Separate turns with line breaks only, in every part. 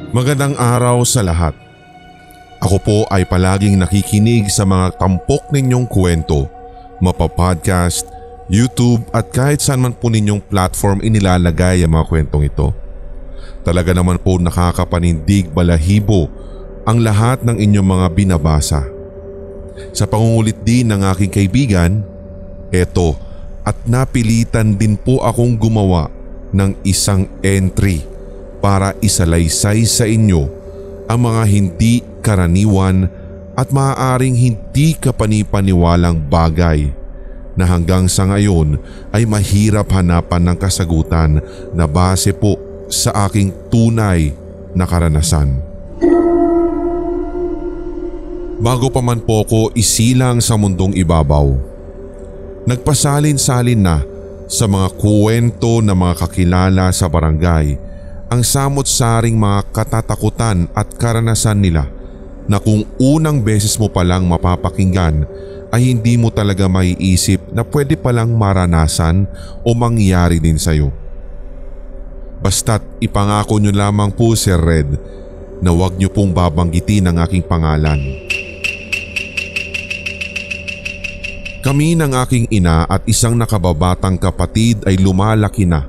Magandang araw sa lahat. Ako po ay palaging nakikinig sa mga tampok ninyong kwento, mapapodcast, YouTube at kahit saan man po ninyong platform inilalagay ang mga kwentong ito. Talaga naman po nakakapanindig balahibo ang lahat ng inyong mga binabasa. Sa pangungulit din ng aking kaibigan, eto at napilitan din po akong gumawa ng isang entry para isalaysay sa inyo ang mga hindi karaniwan at maaaring hindi kapanipaniwalang bagay na hanggang sa ngayon ay mahirap hanapan ng kasagutan na base po sa aking tunay na karanasan. Bago pa man po ko isilang sa mundong ibabaw, nagpasalin-salin na sa mga kwento ng mga kakilala sa barangay ang samot-saring mga katatakutan at karanasan nila na kung unang beses mo palang mapapakinggan ay hindi mo talaga maiisip na pwede palang maranasan o mangyari din sa'yo. Basta't ipangako nyo lamang po, Sir Red, na huwag nyo pong babanggitin ang aking pangalan. Kami ng aking ina at isang nakababatang kapatid ay lumalaki na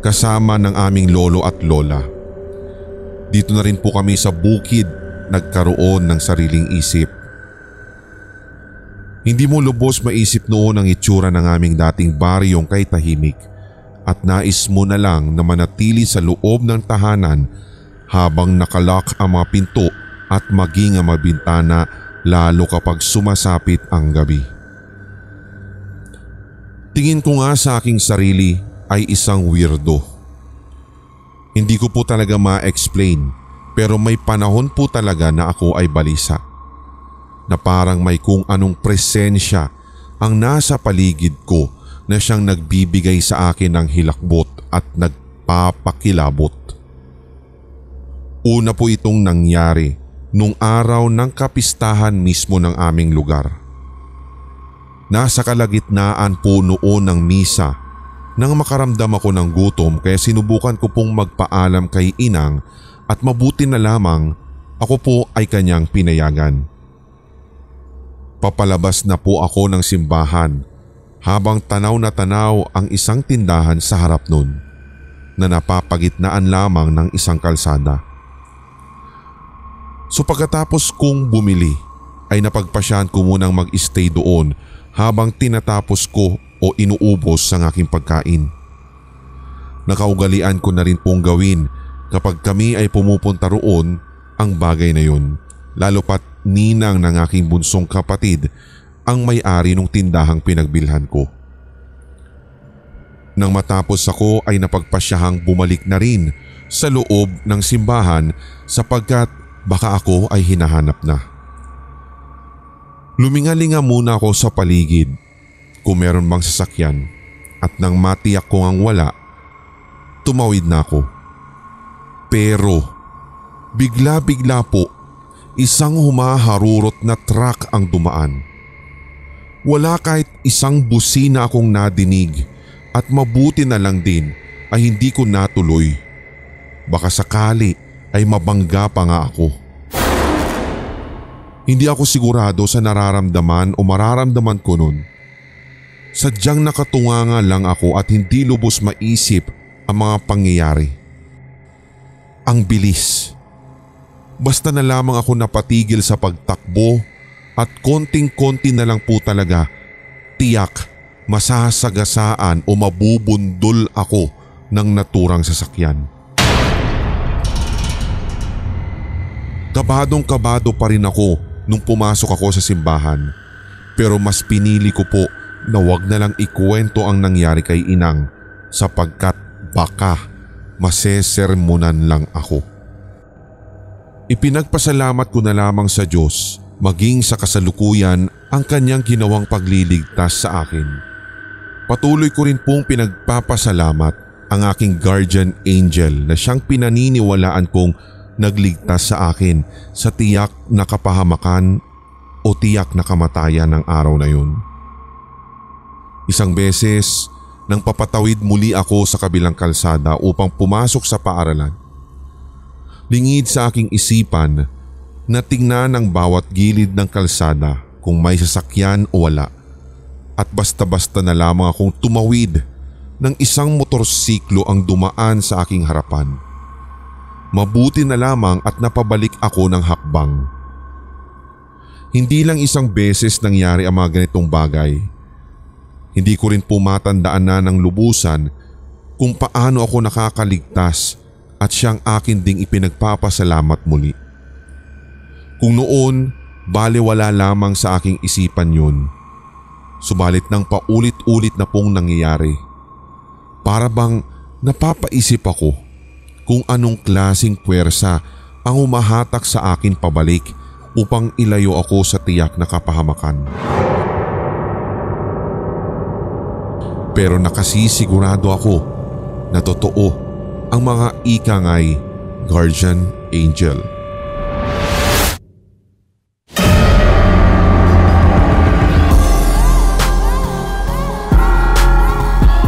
kasama ng aming lolo at lola. Dito na rin po kami sa bukid nagkaroon ng sariling isip. Hindi mo lubos maisip noon ang itsura ng aming dating baryong kay tahimik at nais mo na lang na manatili sa loob ng tahanan habang nakalak ang mga pinto at maging ang mga bintana lalo kapag sumasapit ang gabi. Tingin ko nga sa aking sarili ay isang weirdo. Hindi ko po talaga ma-explain pero may panahon po talaga na ako ay balisa. Na parang may kung anong presensya ang nasa paligid ko na siyang nagbibigay sa akin ng hilakbot at nagpapakilabot. Una po itong nangyari nung araw ng kapistahan mismo ng aming lugar. Nasa kalagitnaan po noon ng misa nang makaramdam ako ng gutom kaya sinubukan ko pong magpaalam kay inang at mabuti na lamang ako po ay kanyang pinayagan. Papalabas na po ako ng simbahan habang tanaw na tanaw ang isang tindahan sa harap nun na napapagitnaan lamang ng isang kalsada. So pagkatapos kong bumili ay napagpasyahan ko munang mag-stay doon habang tinatapos ko o inuubos ang aking pagkain. Nakaugalian ko na rin pong gawin kapag kami ay pumupunta roon ang bagay na yun, lalo pat ninang ng aking bunsong kapatid ang may-ari ng tindahang pinagbilhan ko. Nang matapos ako ay napagpasyahang bumalik na rin sa loob ng simbahan sapagkat baka ako ay hinahanap na. Lumingalinga muna ako sa paligid kung meron bang sasakyan at nang matiyak ko ang wala, tumawid na ako. Pero bigla-bigla po isang humaharurot na truck ang dumaan. Wala kahit isang busina akong nadinig at mabuti na lang din ay hindi ko natuloy. Baka sakali ay mabangga pa nga ako. Hindi ako sigurado sa nararamdaman o mararamdaman ko nun. Sadyang nakatunganga lang ako at hindi lubos maisip ang mga pangyayari. Ang bilis. Basta na lamang ako napatigil sa pagtakbo at konting-konti na lang po talaga tiyak masasagasaan o mabubundol ako ng naturang sasakyan. Kabadong-kabado pa rin ako nung pumasok ako sa simbahan pero mas pinili ko po na wag na lang ikwento ang nangyari kay inang sapagkat baka masesermonan lang ako. Ipinagpasalamat ko na lamang sa Diyos maging sa kasalukuyan ang kanyang ginawang pagliligtas sa akin. Patuloy ko rin pong pinagpapasalamat ang aking guardian angel na siyang pinaniniwalaan kong nagligtas sa akin sa tiyak na kapahamakan o tiyak na kamatayan ng araw na yun. Isang beses nang papatawid muli ako sa kabilang kalsada upang pumasok sa paaralan. Lingid sa aking isipan na tingnan ang bawat gilid ng kalsada kung may sasakyan o wala, at basta-basta na lamang akong tumawid ng isang motorsiklo ang dumaan sa aking harapan. Mabuti na lamang at napabalik ako ng hakbang. Hindi lang isang beses nangyari ang mga ganitong bagay. Hindi ko rin po matandaan na ng lubusan kung paano ako nakakaligtas at siyang akin ding ipinagpapasalamat muli. Kung noon, balewala lamang sa aking isipan yun. Subalit nang paulit-ulit na pong nangyayari, para bang napapaisip ako kung anong klaseng puwersa ang humahatak sa akin pabalik upang ilayo ako sa tiyak na kapahamakan. Pero nakasisigurado ako na totoo ang mga ikangay guardian angel.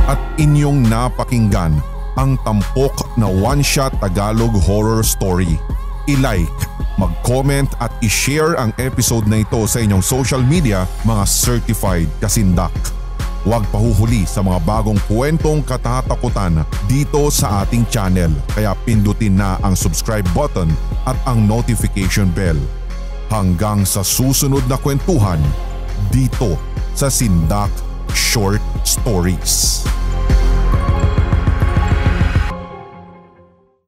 At inyong napakinggan ang tampok na one-shot Tagalog horror story. I-like, mag-comment at i-share ang episode na ito sa inyong social media, mga certified kasindak. Huwag pahuhuli sa mga bagong kwentong katatakutan dito sa ating channel, kaya pindutin na ang subscribe button at ang notification bell. Hanggang sa susunod na kwentuhan dito sa Sindak Short Stories.